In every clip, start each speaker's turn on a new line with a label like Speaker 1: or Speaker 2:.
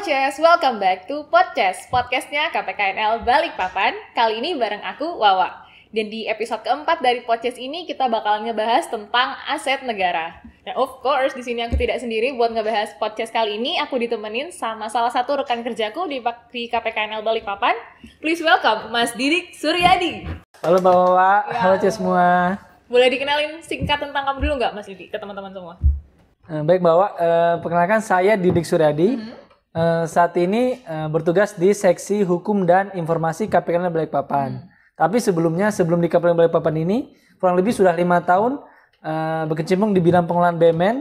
Speaker 1: Poches, welcome back to Podcast, podcastnya KPKNL Balikpapan. Kali ini bareng aku, Wawa. Dan di episode keempat dari Podcast ini kita bakal ngebahas tentang aset negara. Dan of course, di sini aku tidak sendiri buat ngebahas podcast kali ini. Aku ditemenin sama salah satu rekan kerjaku di KPKNL Balikpapan. Please welcome Mas Didik Suryadi.
Speaker 2: Halo Mbak Wawa,
Speaker 1: Ya,
Speaker 2: halo semua.
Speaker 1: Boleh dikenalin singkat tentang kamu dulu nggak Mas Didik ke teman-teman semua?
Speaker 2: Baik Mbak Wawa, perkenalkan saya Didik Suryadi. Saat ini bertugas di Seksi Hukum dan Informasi KPKNL Balikpapan. Tapi sebelum di KPKNL Balikpapan ini kurang lebih sudah 5 tahun berkecimpung di bidang pengelolaan BUMN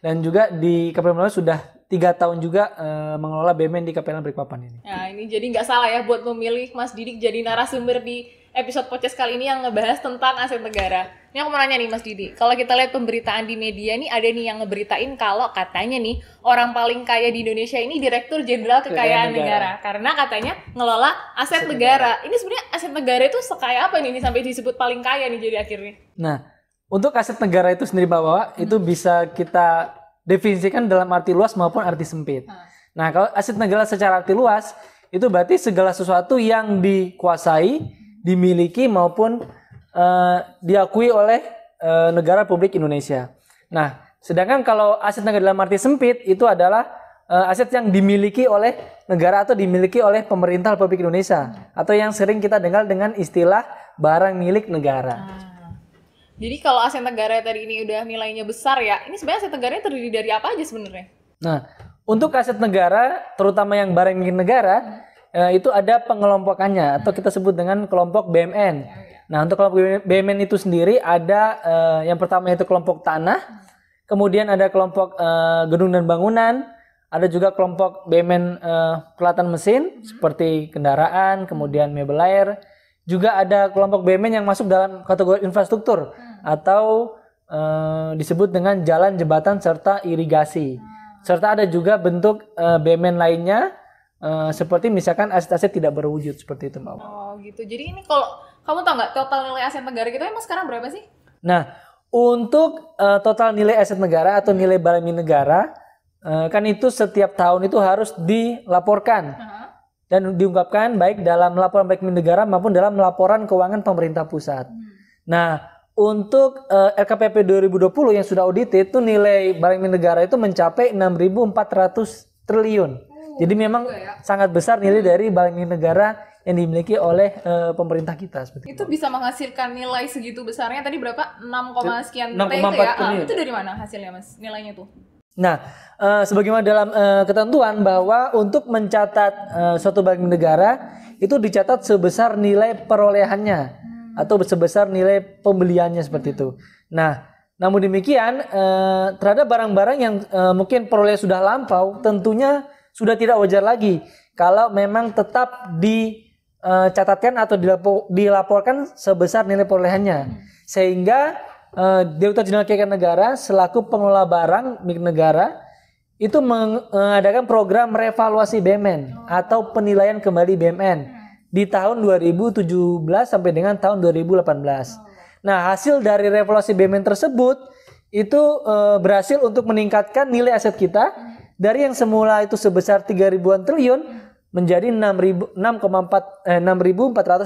Speaker 2: dan juga di KPKNL Balikpapan sudah 3 tahun juga mengelola BUMN di KPKNL Balikpapan ini.
Speaker 1: Nah ini jadi nggak salah ya buat memilih Mas Didik jadi narasumber di episode podcast kali ini yang ngebahas tentang aset negara. Ini aku mau nanya nih Mas Didik, kalau kita lihat pemberitaan di media nih ada nih yang ngeberitain kalau katanya nih orang paling kaya di Indonesia ini Direktur Jenderal Kekayaan Negara. Karena katanya ngelola aset negara. Ini sebenarnya aset negara itu sekaya apa ini sampai disebut paling kaya nih jadi akhirnya?
Speaker 2: Nah, untuk aset negara itu sendiri Mbak Wawa, itu bisa kita definisikan dalam arti luas maupun arti sempit. Nah, kalau aset negara secara arti luas, itu berarti segala sesuatu yang dikuasai, dimiliki maupun diakui oleh negara Republik Indonesia. Nah, sedangkan kalau aset negara dalam arti sempit itu adalah aset yang dimiliki oleh negara atau dimiliki oleh pemerintah Republik Indonesia atau yang sering kita dengar dengan istilah barang milik negara.
Speaker 1: Jadi kalau aset negara tadi ini udah nilainya besar ya, ini sebenarnya aset negaranya terdiri dari apa aja sebenarnya?
Speaker 2: Nah, untuk aset negara, terutama yang barang milik negara, itu ada pengelompokannya atau kita sebut dengan kelompok BUMN. Nah, untuk kelompok BUMN itu sendiri ada yang pertama itu kelompok tanah, kemudian ada kelompok gedung dan bangunan, ada juga kelompok BUMN peralatan mesin seperti kendaraan, kemudian mebel air, juga ada kelompok BUMN yang masuk dalam kategori infrastruktur atau disebut dengan jalan, jembatan serta irigasi. Serta ada juga bentuk BUMN lainnya seperti misalkan aset-aset tidak berwujud seperti itu Mbak.
Speaker 1: Oh gitu. Jadi ini kalau kamu tahu nggak total nilai aset negara kita emang sekarang berapa sih?
Speaker 2: Nah, untuk total nilai aset negara atau nilai barang milik negara kan itu setiap tahun itu harus dilaporkan dan diungkapkan baik dalam laporan baik milik negara maupun dalam laporan keuangan pemerintah pusat. Nah, untuk LKPP 2020 yang sudah audited itu nilai barang milik negara itu mencapai 6.400 triliun. Jadi memang sangat besar nilai dari barang milik negara yang dimiliki oleh pemerintah kita seperti
Speaker 1: itu. Bisa menghasilkan nilai segitu besarnya tadi berapa? 6, sekian T
Speaker 2: 6,4
Speaker 1: itu ya.
Speaker 2: triliun.
Speaker 1: Itu dari mana hasilnya Mas? Nilainya tuh?
Speaker 2: Nah, sebagaimana dalam ketentuan bahwa untuk mencatat suatu barang milik negara itu dicatat sebesar nilai perolehannya atau sebesar nilai pembeliannya seperti itu. Nah, namun demikian terhadap barang-barang yang mungkin perolehan sudah lampau tentunya sudah tidak wajar lagi kalau memang tetap dicatatkan atau dilaporkan sebesar nilai perolehannya. Sehingga Direktur Jenderal Kekayaan Negara selaku pengelola barang milik negara itu mengadakan program revaluasi BUMN atau penilaian kembali BUMN di tahun 2017 sampai dengan tahun 2018. Nah, hasil dari revaluasi BUMN tersebut itu berhasil untuk meningkatkan nilai aset kita dari yang semula itu sebesar 3.000-an triliun menjadi 6.400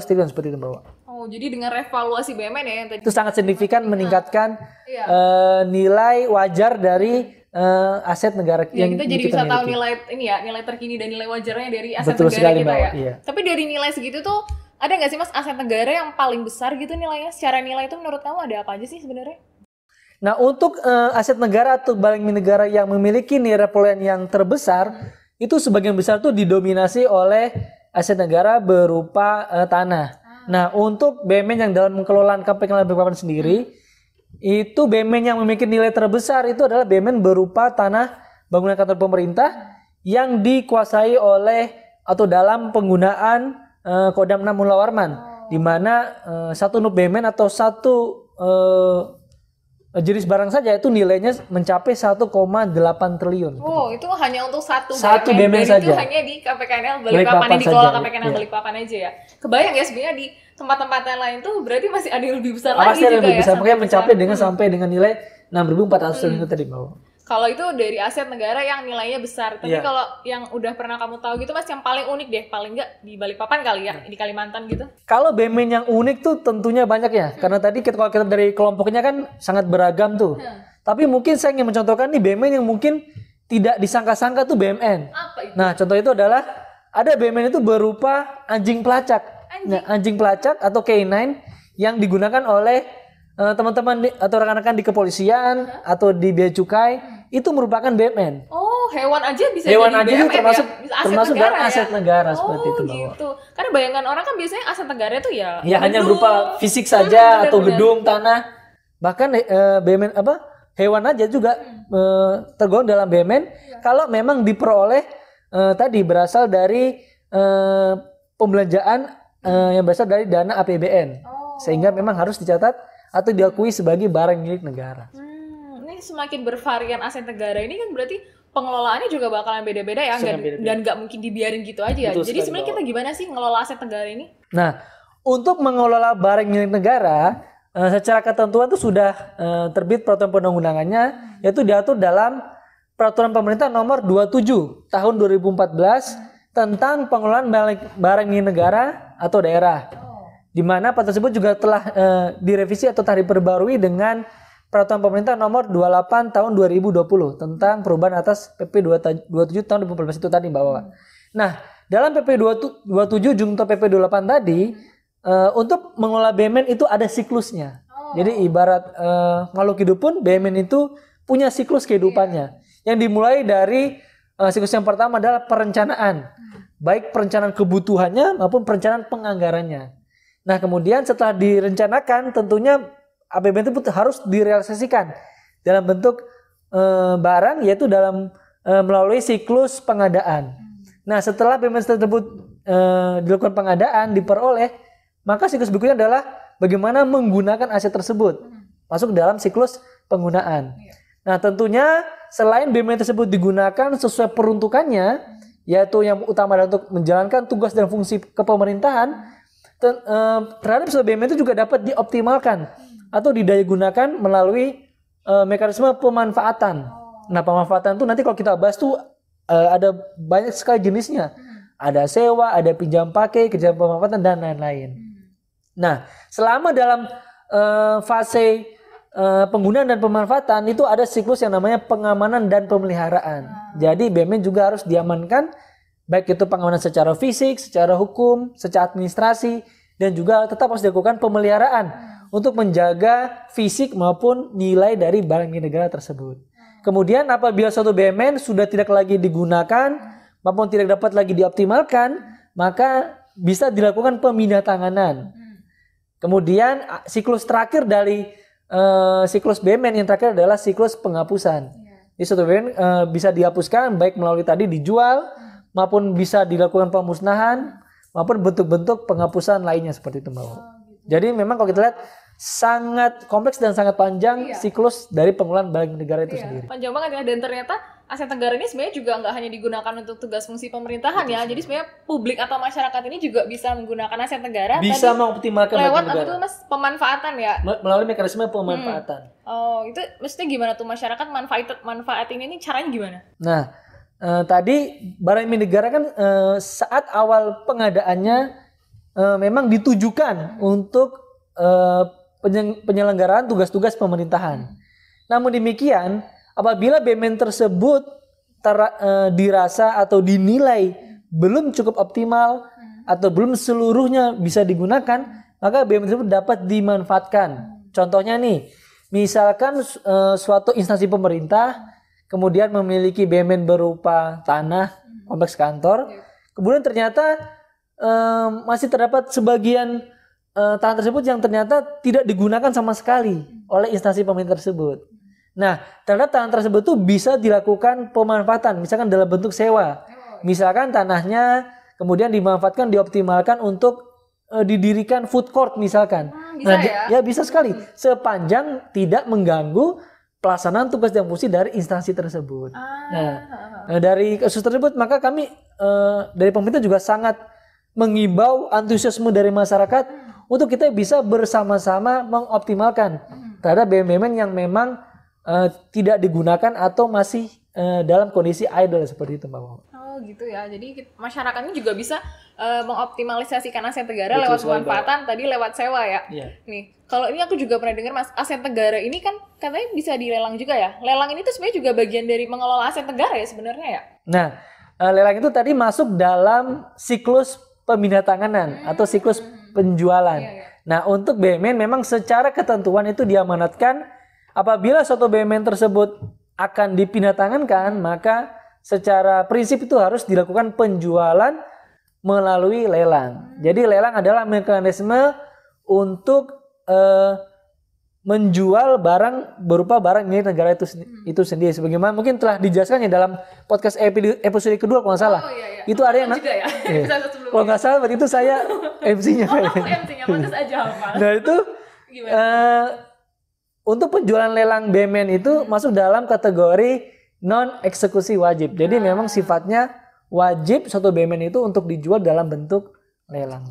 Speaker 2: triliun seperti itu Mbak.
Speaker 1: Oh, jadi dengan revaluasi BUMN ya yang tadi.
Speaker 2: Itu sangat signifikan meningkatkan nilai wajar dari aset negara yang
Speaker 1: kita jadi bisa
Speaker 2: miliki.
Speaker 1: tahu nilai terkini dan nilai wajarnya dari aset
Speaker 2: Betul
Speaker 1: negara
Speaker 2: sekali,
Speaker 1: kita
Speaker 2: Mbak.
Speaker 1: ya.
Speaker 2: Iya.
Speaker 1: Tapi dari nilai segitu tuh ada nggak sih Mas aset negara yang paling besar gitu nilainya? Secara nilai itu menurut kamu ada apa aja sih sebenarnya?
Speaker 2: Nah, untuk aset negara atau barang milik negara yang memiliki nilai perolehan yang terbesar itu sebagian besar tuh didominasi oleh aset negara berupa tanah. Nah, untuk BUMN yang dalam pengelolaan KPKNL Balikpapan sendiri itu BUMN yang memiliki nilai terbesar itu adalah BUMN berupa tanah bangunan kantor pemerintah yang dikuasai oleh atau dalam penggunaan Kodam 6 Mula Warman, di mana satu unit BUMN atau satu jenis barang saja itu nilainya mencapai 1,8 triliun.
Speaker 1: Oh, itu hanya untuk satu
Speaker 2: BUMN
Speaker 1: saja.
Speaker 2: Itu
Speaker 1: hanya di KPKNL Balikpapan yang dikelola KPKNL
Speaker 2: iya.
Speaker 1: Balikpapan aja ya. Kebayang ya sebenarnya di tempat-tempat yang lain tuh berarti masih ada yang lebih besar lagi
Speaker 2: Pasti
Speaker 1: juga
Speaker 2: lebih
Speaker 1: ya.
Speaker 2: besar, makanya mencapai dengan sampai dengan nilai 6.400 triliun tadi Mbak.
Speaker 1: Kalau itu dari aset negara yang nilainya besar. Tapi
Speaker 2: Iya.
Speaker 1: kalau yang udah pernah kamu tahu gitu Mas, yang paling unik deh, paling nggak di Balikpapan kali ya, di Kalimantan gitu.
Speaker 2: Kalau BUMN yang unik tuh tentunya banyak ya. Karena tadi kalau kita dari kelompoknya kan sangat beragam tuh. Tapi mungkin saya ingin mencontohkan nih BUMN yang mungkin tidak disangka-sangka tuh BUMN.
Speaker 1: Apa itu?
Speaker 2: Nah, contoh itu adalah ada BUMN itu berupa anjing pelacak. Nah, anjing pelacak atau K9 yang digunakan oleh teman-teman atau rekan-rekan di kepolisian atau di bea cukai itu merupakan BUMN.
Speaker 1: Oh, hewan aja bisa
Speaker 2: Hewan
Speaker 1: jadi
Speaker 2: aja itu
Speaker 1: BUMN
Speaker 2: termasuk
Speaker 1: ya? Bisa aset
Speaker 2: termasuk
Speaker 1: negara
Speaker 2: dalam
Speaker 1: ya?
Speaker 2: aset negara seperti itu, Mbak.
Speaker 1: Gitu. Karena bayangan orang kan biasanya aset negara itu ya
Speaker 2: Ya hanya
Speaker 1: gedung.
Speaker 2: berupa fisik saja atau
Speaker 1: benar-benar.
Speaker 2: gedung, tanah. Bahkan BUMN hewan aja juga tergolong dalam BUMN kalau memang diperoleh tadi berasal dari pembelanjaan yang berasal dari dana APBN. Sehingga memang harus dicatat atau diakui sebagai barang milik negara.
Speaker 1: Ini semakin bervarian aset negara ini kan berarti pengelolaannya juga bakalan beda-beda ya,
Speaker 2: Sangat beda-beda.
Speaker 1: dan nggak mungkin dibiarin gitu aja ya.
Speaker 2: Betul
Speaker 1: Jadi
Speaker 2: sekali,
Speaker 1: sebenarnya kita gimana sih ngelola aset negara ini?
Speaker 2: Nah, untuk mengelola barang milik negara, secara ketentuan itu sudah terbit peraturan perundang-undangannya, yaitu diatur dalam Peraturan Pemerintah Nomor 27 Tahun 2014 tentang pengelolaan barang milik negara atau daerah. Di mana peraturan tersebut juga telah direvisi atau telah diperbarui dengan Peraturan Pemerintah Nomor 28 Tahun 2020 tentang perubahan atas PP 27 Tahun 2014 itu tadi, Mbak Wawa. Nah, dalam PP 27 junto PP 28 tadi, untuk mengelola BUMN itu ada siklusnya. Jadi ibarat makhluk hidup pun BUMN itu punya siklus kehidupannya. Yang dimulai dari siklus yang pertama adalah perencanaan. Baik perencanaan kebutuhannya maupun perencanaan penganggarannya. Nah, kemudian setelah direncanakan tentunya APBN itu harus direalisasikan dalam bentuk barang, yaitu dalam melalui siklus pengadaan. Nah, setelah BUMN tersebut dilakukan pengadaan, diperoleh, maka siklus berikutnya adalah bagaimana menggunakan aset tersebut. Masuk dalam siklus penggunaan. Nah, tentunya selain BUMN tersebut digunakan sesuai peruntukannya, yaitu yang utama adalah untuk menjalankan tugas dan fungsi kepemerintahan, terhadap sebuah BUMN itu juga dapat dioptimalkan atau didayagunakan melalui mekanisme pemanfaatan. Nah, pemanfaatan itu nanti kalau kita bahas tuh ada banyak sekali jenisnya. Ada sewa, ada pinjam pakai, kerja pemanfaatan dan lain-lain. Nah, selama dalam fase penggunaan dan pemanfaatan itu ada siklus yang namanya pengamanan dan pemeliharaan. Jadi BUMN juga harus diamankan, baik itu pengamanan secara fisik, secara hukum, secara administrasi, dan juga tetap harus dilakukan pemeliharaan untuk menjaga fisik maupun nilai dari barang milik negara tersebut. Kemudian apabila suatu BUMN sudah tidak lagi digunakan maupun tidak dapat lagi dioptimalkan, maka bisa dilakukan pemindahantanganan. Kemudian siklus terakhir dari siklus BUMN yang terakhir adalah siklus penghapusan. Jadi suatu BUMN bisa dihapuskan baik melalui tadi dijual maupun bisa dilakukan pemusnahan maupun bentuk-bentuk penghapusan lainnya seperti itu, Mbak. Jadi memang kalau kita lihat sangat kompleks dan sangat panjang siklus dari pengelolaan barang negara itu sendiri.
Speaker 1: Panjang banget ya, dan ternyata aset negara ini sebenarnya juga nggak hanya digunakan untuk tugas fungsi pemerintahan ya. Jadi sebenarnya publik atau masyarakat ini juga bisa menggunakan aset negara
Speaker 2: Bisa
Speaker 1: tadi
Speaker 2: mengoptimalkan
Speaker 1: lewat
Speaker 2: barang
Speaker 1: apa
Speaker 2: negara
Speaker 1: tuh Mas, pemanfaatan ya.
Speaker 2: melalui mekanisme pemanfaatan.
Speaker 1: Oh, itu maksudnya gimana tuh masyarakat manfaatin ini caranya gimana?
Speaker 2: Nah, tadi barang milik negara kan saat awal pengadaannya memang ditujukan untuk penyelenggaraan tugas-tugas pemerintahan. Namun demikian, apabila BUMN tersebut dirasa atau dinilai belum cukup optimal atau belum seluruhnya bisa digunakan, maka BUMN tersebut dapat dimanfaatkan. Contohnya nih, misalkan suatu instansi pemerintah kemudian memiliki BUMN berupa tanah, kompleks kantor, kemudian ternyata masih terdapat sebagian tanah tersebut yang ternyata tidak digunakan sama sekali oleh instansi pemerintah tersebut. Nah, terhadap tanah tersebut tuh bisa dilakukan pemanfaatan, misalkan dalam bentuk sewa. Misalkan tanahnya kemudian dimanfaatkan, dioptimalkan untuk didirikan food court misalkan.
Speaker 1: Bisa ya?
Speaker 2: Ya bisa sekali, sepanjang tidak mengganggu pelaksanaan tugas dan fungsi dari instansi tersebut. Nah, dari kasus tersebut maka kami dari pemerintah juga sangat mengimbau antusiasme dari masyarakat untuk kita bisa bersama-sama mengoptimalkan terhadap BUMN yang memang tidak digunakan atau masih dalam kondisi idle seperti itu Mbak Mama.
Speaker 1: Oh gitu ya, jadi masyarakatnya juga bisa mengoptimalisasikan aset negara
Speaker 2: Betul
Speaker 1: lewat
Speaker 2: sekali,
Speaker 1: pemanfaatan, tadi lewat sewa ya.
Speaker 2: Iya.
Speaker 1: Nih, kalau ini aku juga pernah dengar Mas, aset negara ini kan katanya bisa dilelang juga ya. Lelang ini tuh sebenarnya juga bagian dari mengelola aset negara ya sebenarnya ya.
Speaker 2: Nah, lelang itu tadi masuk dalam siklus pemindahantanganan atau siklus penjualan.
Speaker 1: Iya, iya.
Speaker 2: Nah, untuk BUMN memang secara ketentuan itu diamanatkan apabila suatu BUMN tersebut akan dipindahtangankan, maka secara prinsip itu harus dilakukan penjualan melalui lelang. Jadi lelang adalah mekanisme untuk menjual barang berupa barang milik negara itu sendiri. Sebagaimana mungkin telah dijelaskannya dalam podcast episode kedua kalau nggak salah.
Speaker 1: Oh iya, iya.
Speaker 2: Itu ada yang
Speaker 1: juga ya.
Speaker 2: kalau nggak salah waktu itu saya MC-nya.
Speaker 1: Oh, aku MC-nya, pantas aja apa.
Speaker 2: Nah itu untuk penjualan lelang BUMN itu masuk dalam kategori non eksekusi wajib. Jadi memang sifatnya wajib suatu BUMN itu untuk dijual dalam bentuk lelang.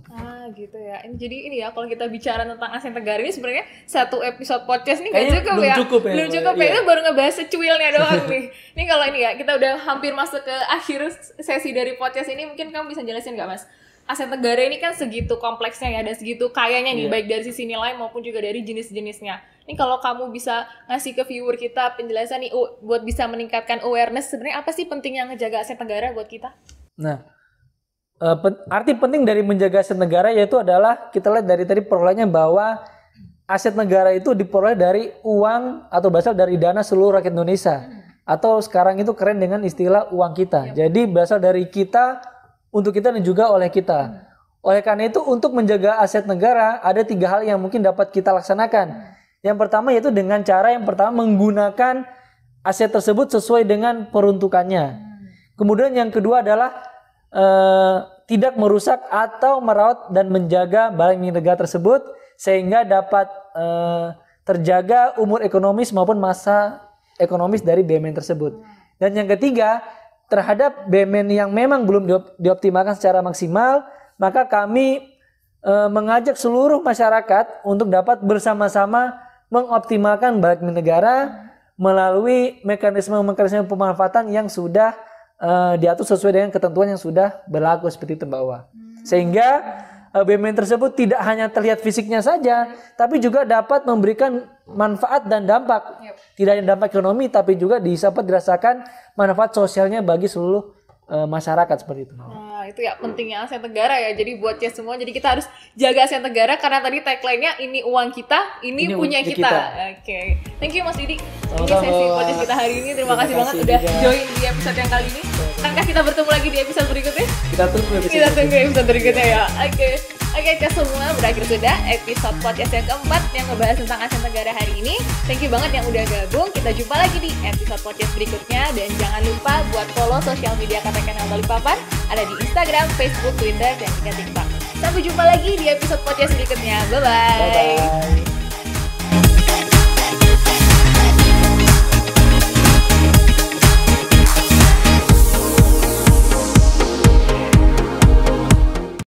Speaker 1: Gitu ya. Jadi ini ya, kalau kita bicara tentang aset negara ini sebenarnya satu episode podcast nih nggak
Speaker 2: Kayaknya
Speaker 1: cukup
Speaker 2: belum
Speaker 1: ya.
Speaker 2: cukup ya,
Speaker 1: Belum cukup ya.
Speaker 2: iya.
Speaker 1: Itu baru ngebahas secuilnya doang nih. Ini kalau ini ya, kita udah hampir masuk ke akhir sesi dari podcast ini, mungkin kamu bisa jelasin nggak Mas? Aset negara ini kan segitu kompleksnya ya, dan segitu kayanya nih, baik dari sisi nilai maupun juga dari jenis-jenisnya. Ini kalau kamu bisa ngasih ke viewer kita penjelasan nih, buat bisa meningkatkan awareness, sebenarnya apa sih pentingnya ngejaga aset negara buat kita?
Speaker 2: Nah, arti penting dari menjaga aset negara yaitu adalah kita lihat dari tadi perolehnya bahwa aset negara itu diperoleh dari uang atau berasal dari dana seluruh rakyat Indonesia. Atau sekarang itu keren dengan istilah uang kita. Jadi berasal dari kita, untuk kita dan juga oleh kita. Oleh karena itu untuk menjaga aset negara ada 3 hal yang mungkin dapat kita laksanakan. Yang pertama yaitu dengan cara yang pertama menggunakan aset tersebut sesuai dengan peruntukannya. Kemudian yang kedua adalah tidak merusak atau merawat dan menjaga barang milik negara tersebut sehingga dapat terjaga umur ekonomis maupun masa ekonomis dari BUMN tersebut. Dan yang ketiga, terhadap BUMN yang memang belum dioptimalkan secara maksimal, maka kami mengajak seluruh masyarakat untuk dapat bersama-sama mengoptimalkan barang milik negara melalui mekanisme pemanfaatan yang sudah diatur sesuai dengan ketentuan yang sudah berlaku seperti itu bawah. Sehingga BUMN tersebut tidak hanya terlihat fisiknya saja, tapi juga dapat memberikan manfaat dan dampak. Tidak hanya dampak ekonomi, tapi juga dapat dirasakan manfaat sosialnya bagi seluruh masyarakat seperti itu.
Speaker 1: Nah, itu ya pentingnya aset negara ya. Jadi buat ya semua, jadi kita harus jaga aset negara karena tadi tagline-nya ini uang kita, ini punya kita. Oke. Thank you Mas Didi. Ini sesi podcast kita hari ini. Terima kasih banget udah join di episode yang kali ini. Akankah kita bertemu lagi di episode berikutnya?
Speaker 2: Kita tunggu
Speaker 1: episode berikutnya ya. Oke, semua berakhir sudah episode podcast yang keempat yang ngebahas tentang aset negara hari ini. Thank you banget yang udah gabung. Kita jumpa lagi di episode podcast berikutnya. Dan jangan lupa buat follow sosial media KPK Balikpapan. Ada di Instagram, Facebook, Twitter, dan juga TikTok. Sampai jumpa lagi di episode podcast berikutnya. Bye-bye.